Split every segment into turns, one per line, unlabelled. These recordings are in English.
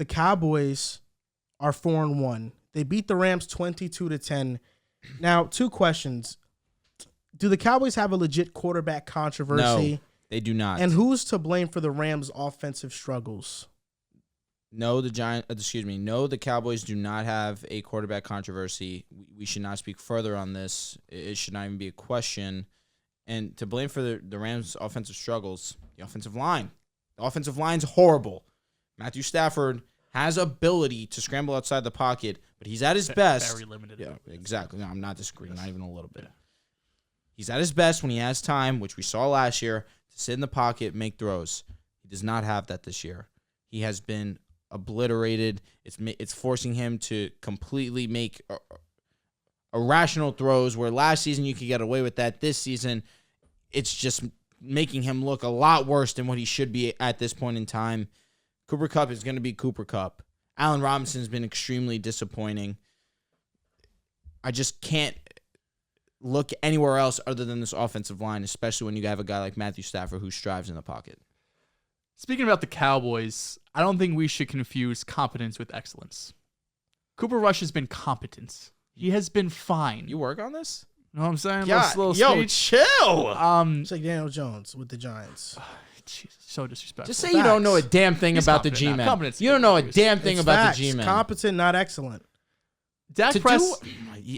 the Cowboys are 4-1. They beat the Rams 22-10. Now, two questions. Do the Cowboys have a legit quarterback controversy?
No, they do not.
And who's to blame for the Rams' offensive struggles?
No, the Cowboys do not have a quarterback controversy. We should not speak further on this. It should not even be a question. And to blame for the Rams' offensive struggles, the offensive line. The offensive line's horrible. Matthew Stafford has ability to scramble outside the pocket, but he's at his best.
Very limited.
Yeah, exactly. No, I'm not disagreeing, not even a little bit. He's at his best when he has time, which we saw last year, to sit in the pocket, make throws. He does not have that this year. He has been obliterated. It's forcing him to completely make irrational throws, where last season you could get away with that. This season, it's just making him look a lot worse than what he should be at this point in time. Cooper Kupp is going to be Cooper Kupp. Allen Robinson's been extremely disappointing. I just can't look anywhere else other than this offensive line, especially when you have a guy like Matthew Stafford who strives in the pocket.
Speaking about the Cowboys, I don't think we should confuse competence with excellence. Cooper Rush has been competent. He has been fine.
You work on this?
You know what I'm saying?
Yeah,
Little
yo,
speech.
chill.
It's like Daniel Jones with the Giants.
Jesus, so disrespectful.
Just say you don't know a damn thing
He's
about the
competent now.
G-Men.
Competence
You don't know a
is
damn thing
It's
about
facts.
the G-Men.
Competent, not excellent.
Dak Prescott.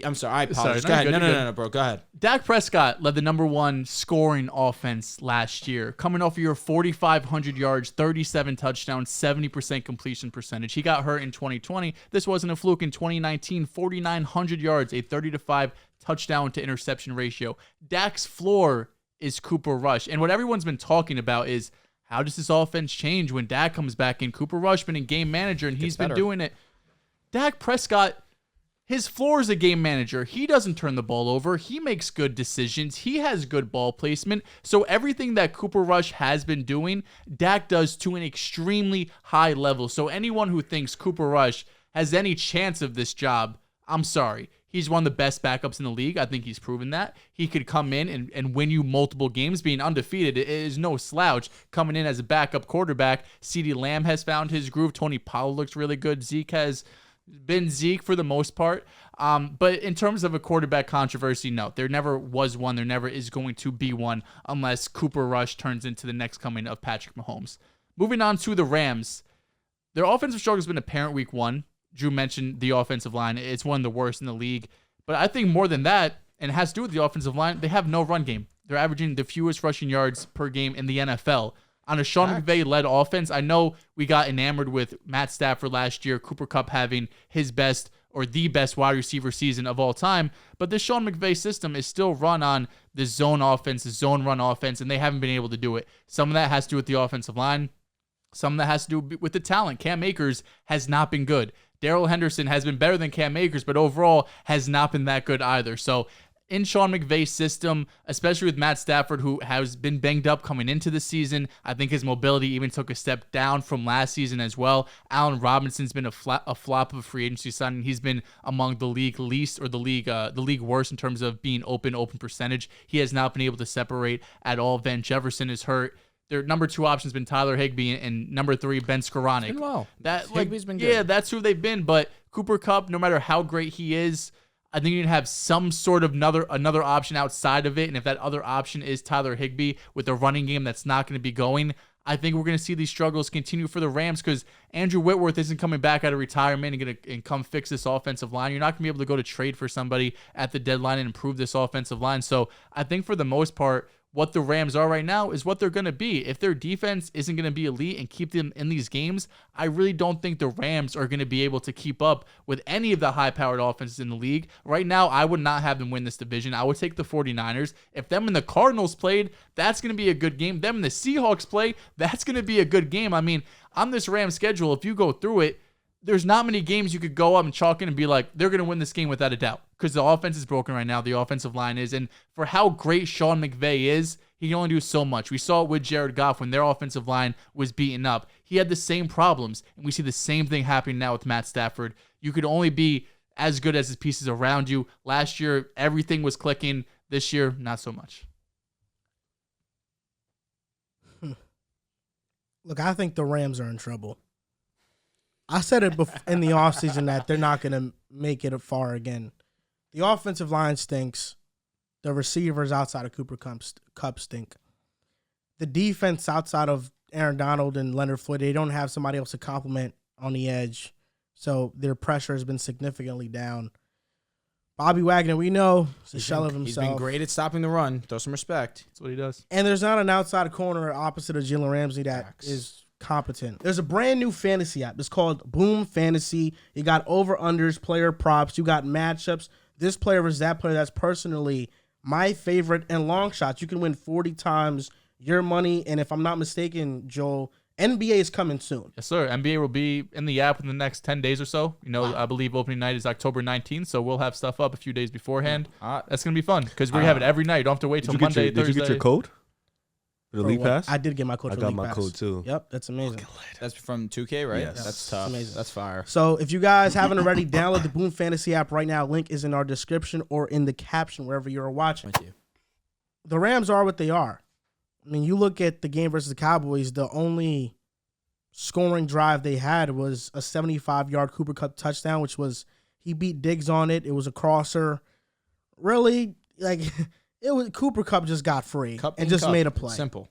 I'm sorry. I apologize.
Sorry,
Go ahead.
you're good.
No, bro. Go ahead.
Dak Prescott led the number one scoring offense last year, coming off a year 4,500 yards, 37 touchdowns, 70% completion percentage. He got hurt in 2020. This wasn't a fluke. In 2019, 4,900 yards, a 30-5 touchdown to interception ratio. Dak's floor is Cooper Rush. And what everyone's been talking about is, how does this offense change when Dak comes back in? Cooper Rush been a game manager, and he's been doing it. Dak Prescott, his floor is a game manager. He doesn't turn the ball over. He makes good decisions. He has good ball placement. So everything that Cooper Rush has been doing, Dak does to an extremely high level. So anyone who thinks Cooper Rush has any chance of this job, I'm sorry. He's one of the best backups in the league. I think he's proven that. He could come in and win you multiple games. Being undefeated is no slouch. Coming in as a backup quarterback, CeeDee Lamb has found his groove. Tony Pollard looks really good. Zeke has been Zeke for the most part. But in terms of a quarterback controversy, no. There never was one. There never is going to be one unless Cooper Rush turns into the next coming of Patrick Mahomes. Moving on to the Rams. Their offensive struggle has been apparent week one. Drew mentioned the offensive line. It's one of the worst in the league. But I think more than that, and it has to do with the offensive line, they have no run game. They're averaging the fewest rushing yards per game in the NFL. On a Sean McVay-led offense, I know we got enamored with Matt Stafford last year, Cooper Kupp having his best or the best wide receiver season of all time, but this Sean McVay system is still run on the zone offense, the zone run offense, and they haven't been able to do it. Some of that has to do with the offensive line. Some of that has to do with the talent. Cam Akers has not been good. Darrell Henderson has been better than Cam Akers, but overall has not been that good either. So in Sean McVay's system, especially with Matt Stafford, who has been banged up coming into the season, I think his mobility even took a step down from last season as well. Allen Robinson's been a flop of a free agency signing. He's been among the league least or the league worst in terms of being open percentage. He has not been able to separate at all. Van Jefferson is hurt. Their number two option has been Tyler Higbee, and number three, Ben Skoranek.
Been well.
Higbee's
been good.
Yeah, that's who they've been. But Cooper Kupp, no matter how great he is, I think you can have some sort of another option outside of it. And if that other option is Tyler Higbee with a running game that's not going to be going, I think we're going to see these struggles continue for the Rams because Andrew Whitworth isn't coming back out of retirement and come fix this offensive line. You're not going to be able to go to trade for somebody at the deadline and improve this offensive line. So I think for the most part, what the Rams are right now is what they're going to be. If their defense isn't going to be elite and keep them in these games, I really don't think the Rams are going to be able to keep up with any of the high-powered offenses in the league. Right now, I would not have them win this division. I would take the 49ers. If them and the Cardinals played, that's going to be a good game. Them and the Seahawks play, that's going to be a good game. I mean, on this Rams schedule, if you go through it, there's not many games you could go up and chalk in and be like, they're going to win this game without a doubt. Because the offense is broken right now. The offensive line is. And for how great Sean McVay is, he can only do so much. We saw it with Jared Goff when their offensive line was beaten up. He had the same problems. And we see the same thing happening now with Matt Stafford. You could only be as good as his pieces around you. Last year, everything was clicking. This year, not so much.
Look, I think the Rams are in trouble. I said it in the offseason that they're not going to make it far again. The offensive line stinks. The receivers outside of Cooper Kupp stink. The defense outside of Aaron Donald and Leonard Floyd, they don't have somebody else to complement on the edge. So their pressure has been significantly down. Bobby Wagner, we know, is a shell of himself.
He's been great at stopping the run. Throw some respect.
That's what he does.
And there's not an outside corner opposite of Jalen Ramsey that is competent. There's a brand new fantasy app. It's called Boom Fantasy. You got over-unders, player props. You got matchups. This player versus that player. That's personally my favorite. And long shots. You can win 40 times your money. And if I'm not mistaken, Joel, NBA is coming soon.
Yes, sir. NBA will be in the app in the next 10 days or so. I believe opening night is October 19th, so we'll have stuff up a few days beforehand. That's going to be fun because we have it every night. You don't have to wait till Monday, Thursday.
Did you get your code? For the League Pass?
I did get my code for League Pass.
I got my code too.
Yep, that's amazing.
That's from 2K, right?
Yes.
That's tough.
Amazing.
That's fire.
So if you guys haven't already, download the Boom Fantasy app right now. Link is in our description or in the caption wherever you're watching.
Thank you.
The Rams are what they are. I mean, you look at the game versus the Cowboys, the only scoring drive they had was a 75-yard Cooper Kupp touchdown, which was he beat Diggs on it. It was a crosser. Really, it was Cooper Kupp just got free and just made a play.
Simple.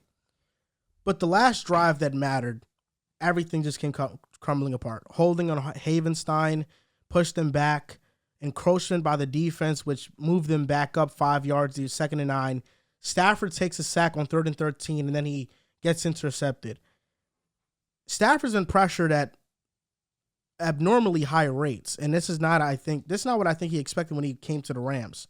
But the last drive that mattered, everything just came crumbling apart. Holding on Havenstein, pushed them back, encroachment by the defense, which moved them back up 5 yards, 2nd and 9. Stafford takes a sack on 3rd and 13, and then he gets intercepted. Stafford's been pressured at abnormally high rates, and this is not what I think he expected when he came to the Rams.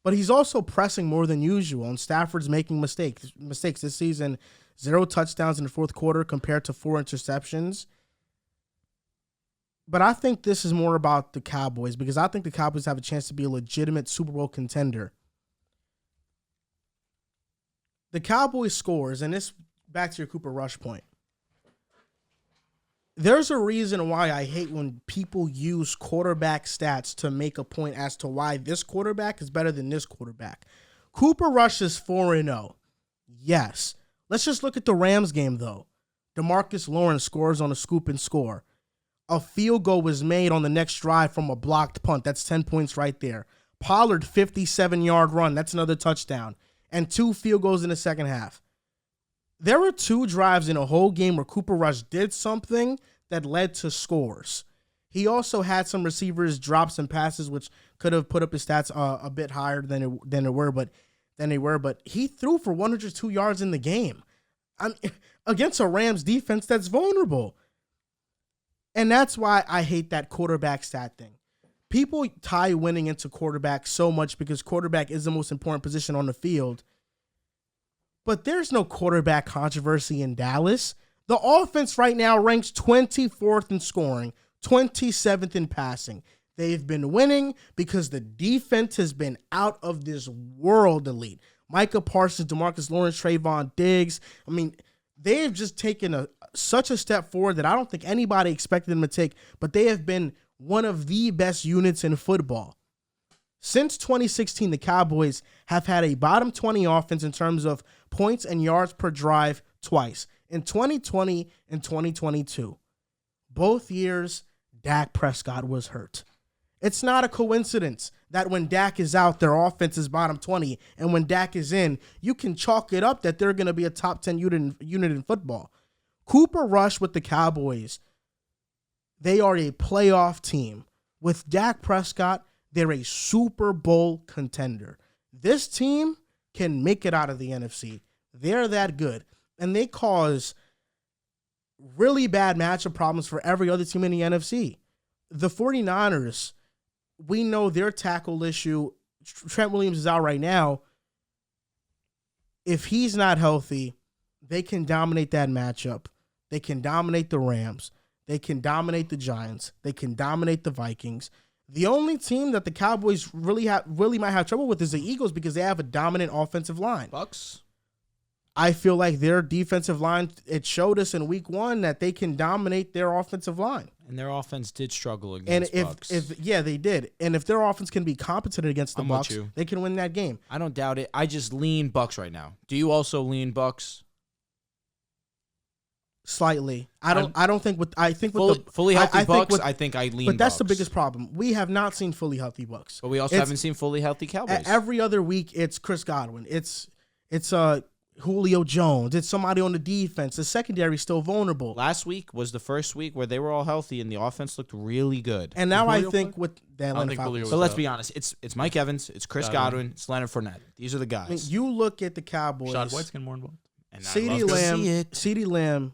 But he's also pressing more than usual, and Stafford's making mistakes this season. 0 touchdowns in the 4th quarter compared to 4 interceptions. But I think this is more about the Cowboys because I think the Cowboys have a chance to be a legitimate Super Bowl contender. The Cowboys scores, and this back to your Cooper Rush point. There's a reason why I hate when people use quarterback stats to make a point as to why this quarterback is better than this quarterback. Cooper Rush is 4-0. Yes. Let's just look at the Rams game, though. DeMarcus Lawrence scores on a scoop and score. A field goal was made on the next drive from a blocked punt. That's 10 points right there. Pollard, 57-yard run. That's another touchdown. And 2 field goals in the second half. There were 2 drives in a whole game where Cooper Rush did something that led to scores. He also had some receivers drop some passes, which could have put up his stats a bit higher than they were. But he threw for 102 yards in the game. Against a Rams defense that's vulnerable. And that's why I hate that quarterback stat thing. People tie winning into quarterback so much because quarterback is the most important position on the field. But there's no quarterback controversy in Dallas. The offense right now ranks 24th in scoring, 27th in passing. They've been winning because the defense has been out of this world elite. Micah Parsons, DeMarcus Lawrence, Trayvon Diggs. I mean, they've just taken such a step forward that I don't think anybody expected them to take, but they have been one of the best units in football. Since 2016, the Cowboys have had a bottom 20 offense in terms of points and yards per drive twice, in 2020 and 2022. Both years, Dak Prescott was hurt. It's not a coincidence that when Dak is out, their offense is bottom 20, and when Dak is in, you can chalk it up that they're going to be a top 10 unit in football. Cooper Rush with the Cowboys, they are a playoff team. With Dak Prescott, they're a Super Bowl contender. This team can make it out of the NFC. They're that good. And they cause really bad matchup problems for every other team in the NFC. The 49ers, we know their tackle issue. Trent Williams is out right now. If he's not healthy, they can dominate that matchup. They can dominate the Rams. They can dominate the Giants. They can dominate the Vikings. The only team that the Cowboys really might have trouble with is the Eagles because they have a dominant offensive line.
Bucks?
I feel like their defensive line, it showed us in week 1 that they can dominate their offensive line.
And their offense did struggle against Bucks.
Yeah, they did. And if their offense can be competent against the Bucks, they can win that game.
I don't doubt it. I just lean Bucks right now. Do you also lean Bucks?
Slightly. I don't think with the
fully healthy Bucks.
with,
I think I lean.
but that's the
Bucks.
biggest problem. We have not seen fully healthy Bucks.
But we also haven't seen fully healthy Cowboys.
Every other week, it's Chris Godwin. It's Julio Jones. It's somebody on the defense. The secondary's still vulnerable.
Last week was the first week where they were all healthy and the offense looked really good.
And now I think with the Atlanta Falcons.
So let's be honest. It's Mike Evans. It's Chris Godwin. It's Leonard Fournette. These are the guys.
I mean, you look at the Cowboys.
Shad White's getting more involved.
And
CeeDee Lamb,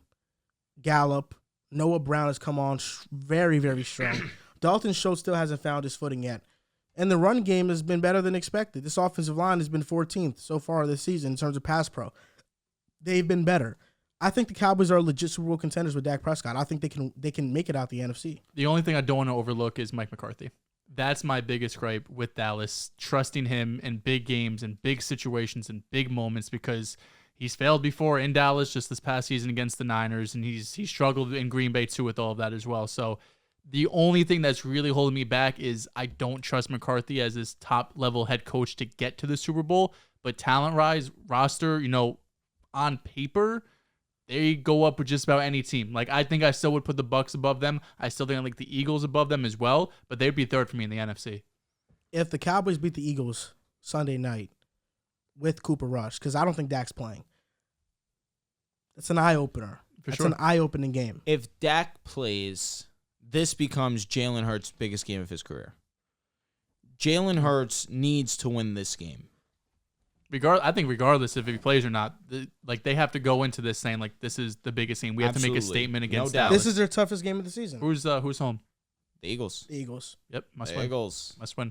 Gallup, Noah Brown has come on very, very strong. Dalton Schultz still hasn't found his footing yet. And the run game has been better than expected. This offensive line has been 14th so far this season in terms of pass pro. They've been better. I think the Cowboys are legit Super Bowl contenders with Dak Prescott. I think they can make it out the NFC.
The only thing I don't want to overlook is Mike McCarthy. That's my biggest gripe with Dallas, trusting him in big games and big situations and big moments, because he's failed before in Dallas just this past season against the Niners, and he struggled in Green Bay too with all of that as well. So the only thing that's really holding me back is I don't trust McCarthy as his top-level head coach to get to the Super Bowl. But talent-wise, roster, on paper, they go up with just about any team. Like, I think I still would put the Bucks above them. I still think I like the Eagles above them as well, but they'd be third for me in the NFC.
If the Cowboys beat the Eagles Sunday night with Cooper Rush, because I don't think Dak's playing, that's an eye-opener. That's an eye-opening game.
If Dak plays, this becomes Jalen Hurts' biggest game of his career. Jalen Hurts needs to win this game.
I think regardless if he plays or not, they have to go into this saying, like, this is the biggest game. We have to make a statement against Dallas.
This is their toughest game of the season.
Who's home?
The Eagles.
The Eagles.
Yep, must
the
win.
Eagles.
Must win.